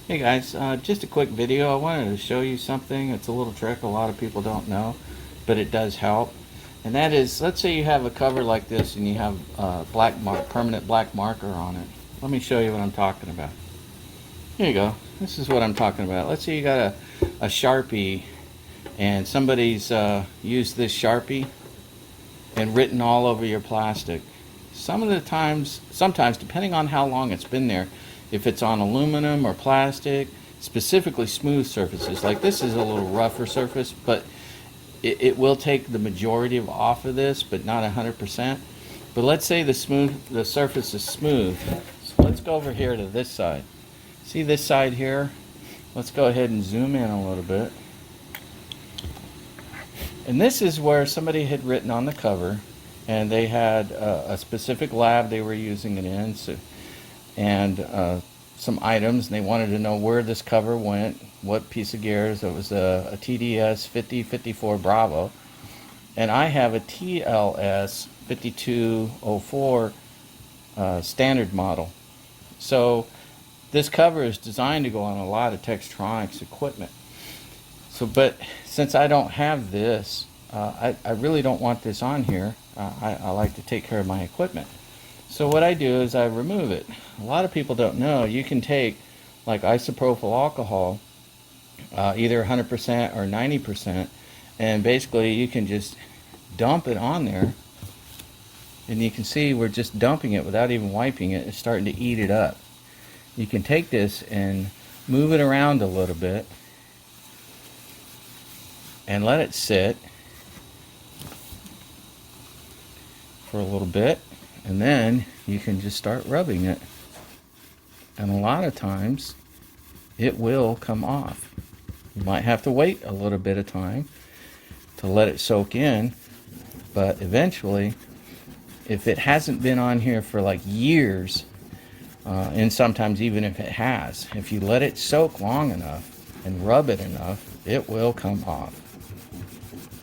Hey guys, just a quick video. I wanted to show you something. It's a little trick a lot of people don't know, but it does help. And that is, let's say you have a cover like this and you have a permanent black marker on it. Let me show you what I'm talking about. Here you go. This is what I'm talking about. Let's say you got a Sharpie and somebody's used this Sharpie and written all over your plastic. Sometimes depending on how long it's been there, if it's on aluminum or plastic, specifically smooth surfaces, like this is a little rougher surface, but it will take the majority off of this, but not 100%. But let's say the surface is smooth. So let's go over here to this side. See this side here? Let's go ahead and zoom in a little bit. And this is where somebody had written on the cover, and they had a specific lab they were using it in, and some items, and they wanted to know where this cover went, what piece of gears. It was a TDS 5054 Bravo, and I have a TLS 5204 standard model. So this cover is designed to go on a lot of Textronics equipment. So, but since I don't have this, I really don't want this on here. I like to take care of my equipment. So what I do is I remove it. A lot of people don't know you can take like isopropyl alcohol, either 100% or 90%, and basically you can just dump it on there, and you can see we're just dumping it without even wiping it. It's starting to eat it up. You can take this and move it around a little bit and let it sit for a little bit, and then you can just start rubbing it, and a lot of times it will come off. You might have to wait a little bit of time to let it soak in, but eventually, if it hasn't been on here for like years, and sometimes even if it has, if you let it soak long enough and rub it enough, it will come off.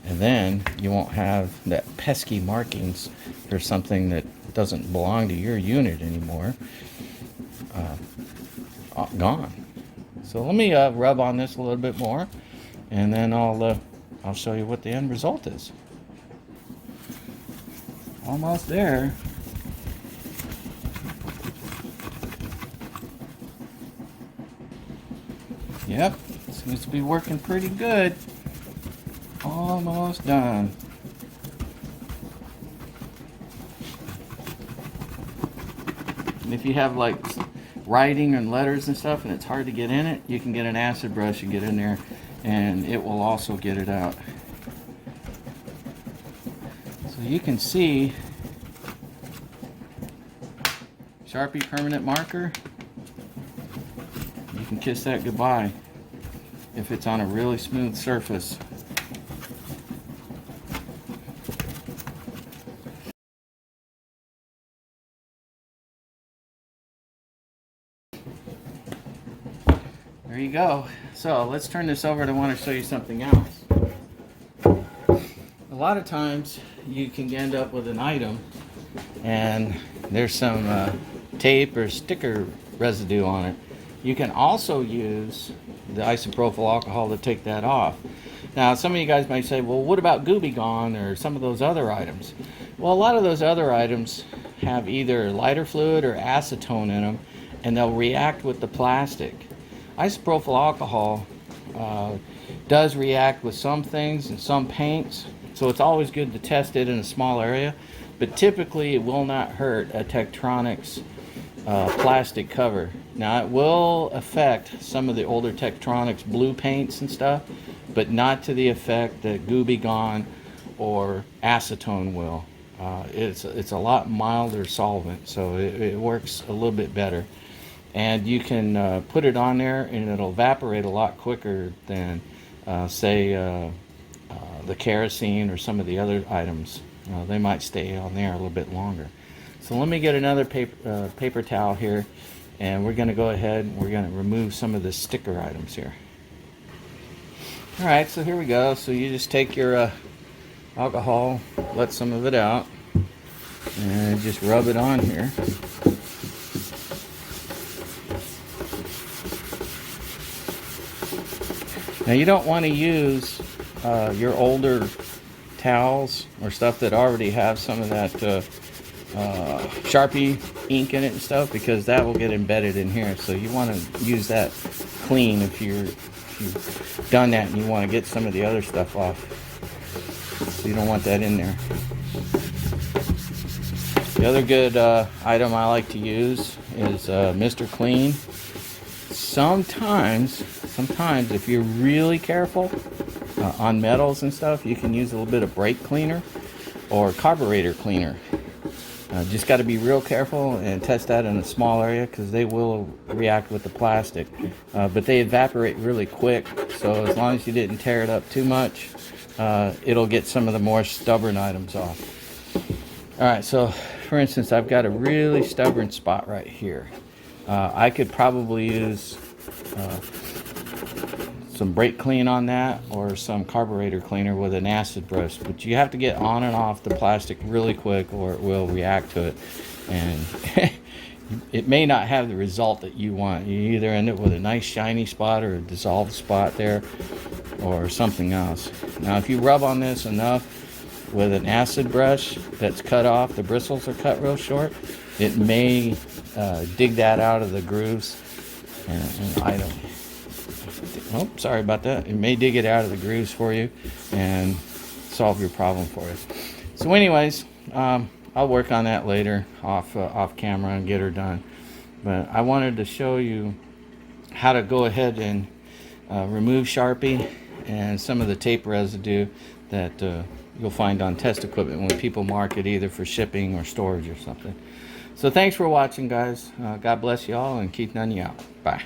And then you won't have that pesky markings or something that doesn't belong to your unit anymore gone. So let me rub on this a little bit more, and then I'll show you what the end result is. Almost there. Yep, seems to be working pretty good. Almost done. And if you have like writing and letters and stuff and it's hard to get in it, you can get an acid brush and get in there, and it will also get it out. So you can see Sharpie permanent marker. You can kiss that goodbye if it's on a really smooth surface. There you go. So let's turn this over, and I want to show you something else. A lot of times you can end up with an item and there's some tape or sticker residue on it. You can also use the isopropyl alcohol to take that off. Now some of you guys might say, well, what about Goobegone or some of those other items? Well, a lot of those other items have either lighter fluid or acetone in them, and they'll react with the plastic. Isopropyl alcohol does react with some things and some paints, so it's always good to test it in a small area, but typically it will not hurt a Tektronix plastic cover. Now it will affect some of the older Tektronix blue paints and stuff, but not to the effect that Goobegone or acetone will. It's a lot milder solvent, so it works a little bit better. And you can put it on there and it'll evaporate a lot quicker than say the kerosene or some of the other items. They might stay on there a little bit longer. So let me get another paper towel here, and we're going to go ahead and we're going to remove some of the sticker items here. Alright, so here we go. So you just take your alcohol, let some of it out, and just rub it on here. Now you don't want to use your older towels or stuff that already have some of that Sharpie ink in it and stuff, because that will get embedded in here. So you want to use that clean if you've done that and you want to get some of the other stuff off. So you don't want that in there. The other good item I like to use is Mr. Clean. Sometimes if you're really careful on metals and stuff, you can use a little bit of brake cleaner or carburetor cleaner. Just got to be real careful and test that in a small area, because they will react with the plastic. But they evaporate really quick, so as long as you didn't tear it up too much, it'll get some of the more stubborn items off. Alright, so for instance, I've got a really stubborn spot right here. I could probably use some brake clean on that, or some carburetor cleaner with an acid brush, but you have to get on and off the plastic really quick or it will react to it, and it may not have the result that you want. You either end up with a nice shiny spot or a dissolved spot there, or something else. Now if you rub on this enough with an acid brush that's cut off, the bristles are cut real short, it may dig that out of the grooves, and I don't. Oh, sorry about that. It may dig it out of the grooves for you and solve your problem for you. So anyways, I'll work on that later off camera and get her done. But I wanted to show you how to go ahead and remove Sharpie and some of the tape residue that you'll find on test equipment when people mark it either for shipping or storage or something. So thanks for watching, guys. God bless you all and keep none of you out. Bye.